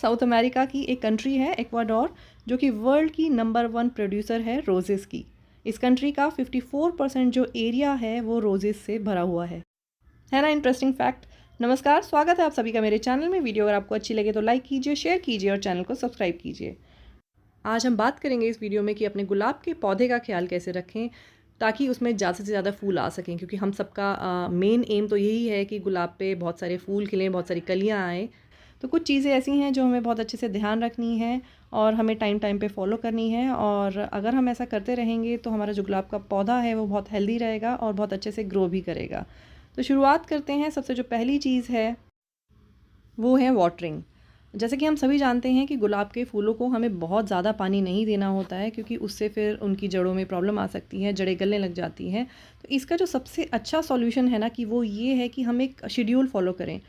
South America की एक country है इक्वाडोर, जो कि वर्ल्ड की नंबर 1 प्रोड्यूसर है रोजेज़ की। इस कंट्री का 54% जो एरिया है वो रोजेज़ से भरा हुआ है ना इंटरेस्टिंग फैक्ट। नमस्कार, स्वागत है आप सभी का मेरे चैनल में। वीडियो अगर आपको अच्छी लगे तो लाइक कीजिए, शेयर कीजिए और चैनल को सब्सक्राइब कीजिए। आज हम बात करेंगे इस वीडियो में कि अपने गुलाब के पौधे का ख्याल कैसे रखें ताकि उसमें ज़्यादा से ज़्यादा फूल आ सकें, क्योंकि हम सबका मेन एम तो यही है कि गुलाब पे बहुत सारे फूल खिलें, बहुत सारी कलियाँ आएँ। तो कुछ चीज़ें ऐसी हैं जो हमें बहुत अच्छे से ध्यान रखनी है और हमें टाइम टाइम पे फॉलो करनी है, और अगर हम ऐसा करते रहेंगे तो हमारा जो गुलाब का पौधा है वो बहुत हेल्दी रहेगा और बहुत अच्छे से ग्रो भी करेगा। तो शुरुआत करते हैं। सबसे जो पहली चीज़ है वो है वाटरिंग। जैसे कि हम सभी जानते हैं कि गुलाब के फूलों को हमें बहुत ज़्यादा पानी नहीं देना होता है, क्योंकि उससे फिर उनकी जड़ों में प्रॉब्लम आ सकती है, जड़ें गलने लग जाती हैं। तो इसका जो सबसे अच्छा सॉल्यूशन है ना कि वो ये है कि हम एक शेड्यूल फॉलो करें।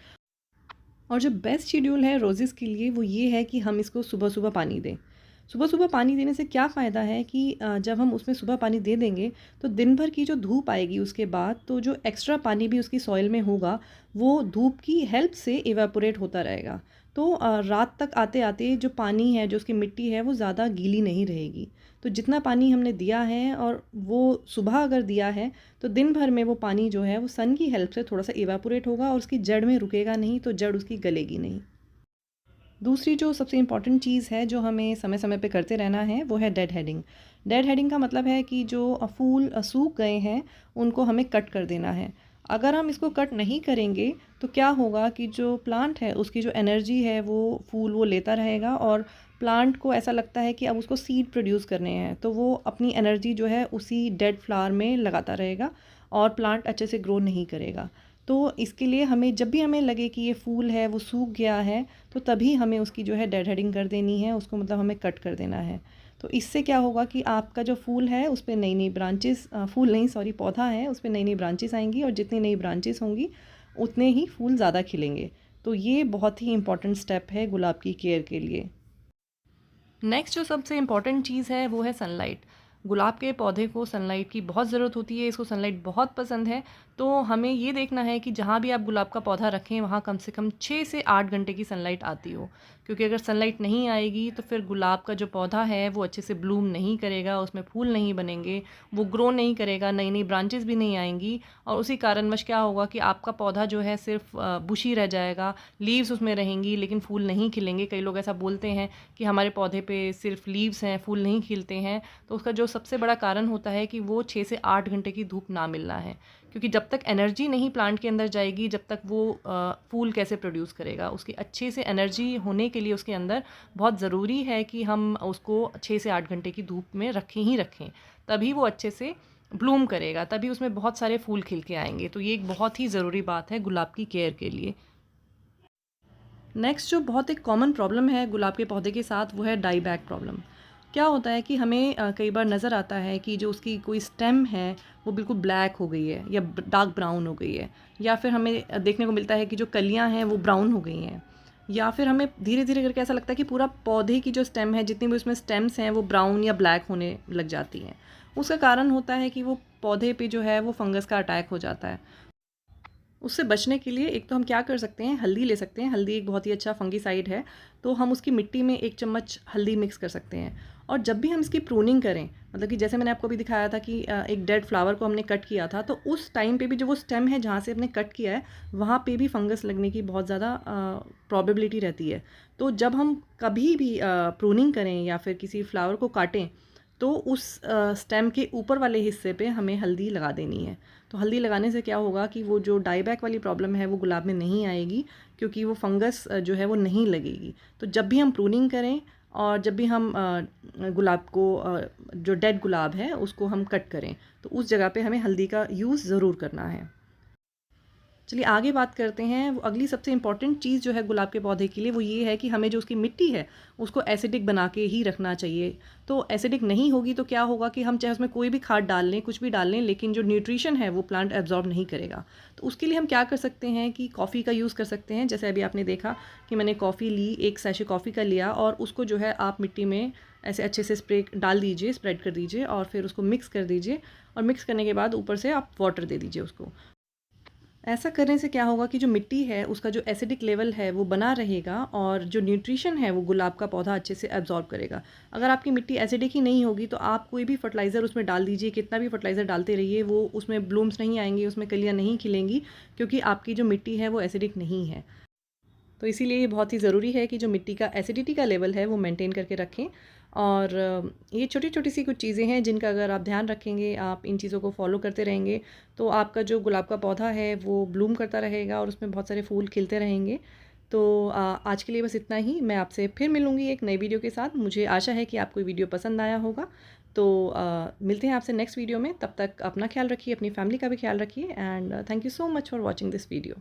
और जो बेस्ट शेड्यूल है रोज़ेज़ के लिए वो ये है कि हम इसको सुबह-सुबह पानी दें। सुबह-सुबह पानी देने से क्या फ़ायदा है कि जब हम उसमें सुबह पानी दे देंगे तो दिन भर की जो धूप आएगी उसके बाद, तो जो एक्स्ट्रा पानी भी उसकी सॉइल में होगा वो धूप की हेल्प से इवेपोरेट होता रहेगा। तो रात तक आते-आते जो पानी है, जो उसकी मिट्टी है, वो ज़्यादा गीली नहीं रहेगी। तो जितना पानी हमने दिया है और वो सुबह अगर दिया है तो दिन भर में वो पानी जो है वो सन की हेल्प से थोड़ा सा इवेपोरेट होगा और उसकी जड़ में रुकेगा नहीं, तो जड़ उसकी गलेगी नहीं। दूसरी जो सबसे इम्पॉर्टेंट चीज़ है जो हमें समय समय पे करते रहना है वो है डेड हेडिंग। डेड हेडिंग का मतलब है कि जो फूल सूख गए हैं उनको हमें कट कर देना है। अगर हम इसको कट नहीं करेंगे तो क्या होगा कि जो प्लांट है उसकी जो एनर्जी है वो फूल वो लेता रहेगा, और प्लांट को ऐसा लगता है कि अब उसको सीड प्रोड्यूस करने हैं, तो वो अपनी एनर्जी जो है उसी डेड फ्लावर में लगाता रहेगा और प्लांट अच्छे से ग्रो नहीं करेगा। तो इसके लिए हमें जब भी हमें लगे कि ये फूल है वो सूख गया है तो तभी हमें उसकी जो है डेड हेडिंग कर देनी है, उसको मतलब हमें कट कर देना है। तो इससे क्या होगा कि आपका जो फूल है उस पे नई-नई ब्रांचेस फूल नहीं सॉरी पौधा है उस पे नई-नई ब्रांचेस आएँगी, और जितनी नई ब्रांचेस होंगी उतने ही फूल ज़्यादा खिलेंगे। तो ये बहुत ही इम्पोर्टेंट स्टेप है गुलाब की केयर के लिए। नेक्स्ट जो सबसे इम्पॉर्टेंट चीज़ है वो है सनलाइट। गुलाब के पौधे को सनलाइट की बहुत ज़रूरत होती है, इसको सनलाइट बहुत पसंद है। तो हमें ये देखना है कि जहाँ भी आप गुलाब का पौधा रखें वहाँ कम से कम 6 से 8 घंटे की सनलाइट आती हो, क्योंकि अगर सनलाइट नहीं आएगी तो फिर गुलाब का जो पौधा है वो अच्छे से ब्लूम नहीं करेगा, उसमें फूल नहीं बनेंगे, वो ग्रो नहीं करेगा, नई नई ब्रांचेस भी नहीं आएंगी, और उसी कारणवश क्या होगा कि आपका पौधा जो है सिर्फ बुशी रह जाएगा, लीव्स उसमें रहेंगी लेकिन फूल नहीं खिलेंगे। कई लोग ऐसा बोलते हैं कि हमारे पौधे पे सिर्फ लीव्स हैं, फूल नहीं खिलते हैं। तो उसका जो सबसे बड़ा कारण होता है कि वो 6 से 8 घंटे की धूप ना मिलना है, क्योंकि जब तक एनर्जी नहीं प्लांट के अंदर जाएगी जब तक वो फूल कैसे प्रोड्यूस करेगा। उसकी अच्छे से एनर्जी होने के लिए उसके अंदर बहुत ज़रूरी है कि हम उसको 6 से 8 घंटे की धूप में रखें ही रखें, तभी वो अच्छे से ब्लूम करेगा, तभी उसमें बहुत सारे फूल खिल के आएंगे। तो ये एक बहुत ही ज़रूरी बात है गुलाब की केयर के लिए। नेक्स्ट जो बहुत एक कॉमन प्रॉब्लम है गुलाब के पौधे के साथ वो है डाई बैक प्रॉब्लम। क्या होता है कि हमें कई बार नज़र आता है कि जो उसकी कोई स्टेम है वो बिल्कुल ब्लैक हो गई है या डार्क ब्राउन हो गई है, या फिर हमें देखने को मिलता है कि जो कलियां हैं वो ब्राउन हो गई हैं, या फिर हमें धीरे धीरे करके ऐसा लगता है कि पूरा पौधे की जो स्टेम है, जितनी भी उसमें स्टेम्स हैं, वो ब्राउन या ब्लैक होने लग जाती हैं। उसका कारण होता है कि वो पौधे पे जो है वो फंगस का अटैक हो जाता है। उससे बचने के लिए एक तो हम क्या कर सकते हैं, हल्दी ले सकते हैं। हल्दी एक बहुत ही अच्छा फंगीसाइड है, तो हम उसकी मिट्टी में 1 चम्मच हल्दी मिक्स कर सकते हैं। और जब भी हम इसकी प्रूनिंग करें, मतलब कि जैसे मैंने आपको अभी दिखाया था कि एक डेड फ्लावर को हमने कट किया था, तो उस टाइम पे भी जो वो स्टेम है जहाँ से हमने कट किया है वहाँ पे भी फंगस लगने की बहुत ज़्यादा प्रॉबेबिलिटी रहती है। तो जब हम कभी भी प्रूनिंग करें या फिर किसी फ्लावर को काटें तो उस स्टेम के ऊपर वाले हिस्से पे हमें हल्दी लगा देनी है। तो हल्दी लगाने से क्या होगा कि वो जो डाईबैक वाली प्रॉब्लम है वो गुलाब में नहीं आएगी, क्योंकि वो फंगस जो है वो नहीं लगेगी। तो जब भी हम प्रूनिंग करें और जब भी हम गुलाब को जो डेड गुलाब है उसको हम कट करें, तो उस जगह पे हमें हल्दी का यूज़ ज़रूर करना है। चलिए आगे बात करते हैं। वो अगली सबसे इम्पॉर्टेंट चीज़ जो है गुलाब के पौधे के लिए वो ये है कि हमें जो उसकी मिट्टी है उसको एसिडिक बना के ही रखना चाहिए। तो एसिडिक नहीं होगी तो क्या होगा कि हम चाहे उसमें कोई भी खाद डाल लें, कुछ भी डाल लें, लेकिन जो न्यूट्रिशन है वो प्लांट एब्जॉर्ब नहीं करेगा। तो उसके लिए हम क्या कर सकते हैं कि कॉफ़ी का यूज़ कर सकते हैं। जैसे अभी आपने देखा कि मैंने कॉफ़ी ली, एक सैशे कॉफ़ी का लिया, और उसको जो है आप मिट्टी में ऐसे अच्छे से स्प्रे डाल दीजिए, स्प्रेड कर दीजिए, और फिर उसको मिक्स कर दीजिए, और मिक्स करने के बाद ऊपर से आप वाटर दे दीजिए उसको। ऐसा करने से क्या होगा कि जो मिट्टी है उसका जो एसिडिक लेवल है वो बना रहेगा और जो न्यूट्रिशन है वो गुलाब का पौधा अच्छे से एब्जॉर्ब करेगा। अगर आपकी मिट्टी एसिडिक ही नहीं होगी तो आप कोई भी फर्टिलाइज़र उसमें डाल दीजिए, कितना भी फर्टिलाइज़र डालते रहिए, वो उसमें ब्लूम्स नहीं आएंगी, उसमें कलियाँ नहीं खिलेंगी, क्योंकि आपकी जो मिट्टी है वो एसिडिक नहीं है। तो इसीलिए ये बहुत ही ज़रूरी है कि जो मिट्टी का एसिडिटी का लेवल है वो मेंटेन करके रखें। और ये छोटी छोटी सी कुछ चीज़ें हैं जिनका अगर आप ध्यान रखेंगे, आप इन चीज़ों को फॉलो करते रहेंगे, तो आपका जो गुलाब का पौधा है वो ब्लूम करता रहेगा और उसमें बहुत सारे फूल खिलते रहेंगे। तो आज के लिए बस इतना ही। मैं आपसे फिर मिलूँगी एक नई वीडियो के साथ। मुझे आशा है कि आपको ये वीडियो पसंद आया होगा। तो मिलते हैं आपसे नेक्स्ट वीडियो में। तब तक अपना ख्याल रखिए, अपनी फैमिली का भी ख्याल रखिए, and thank you so much for watching this video.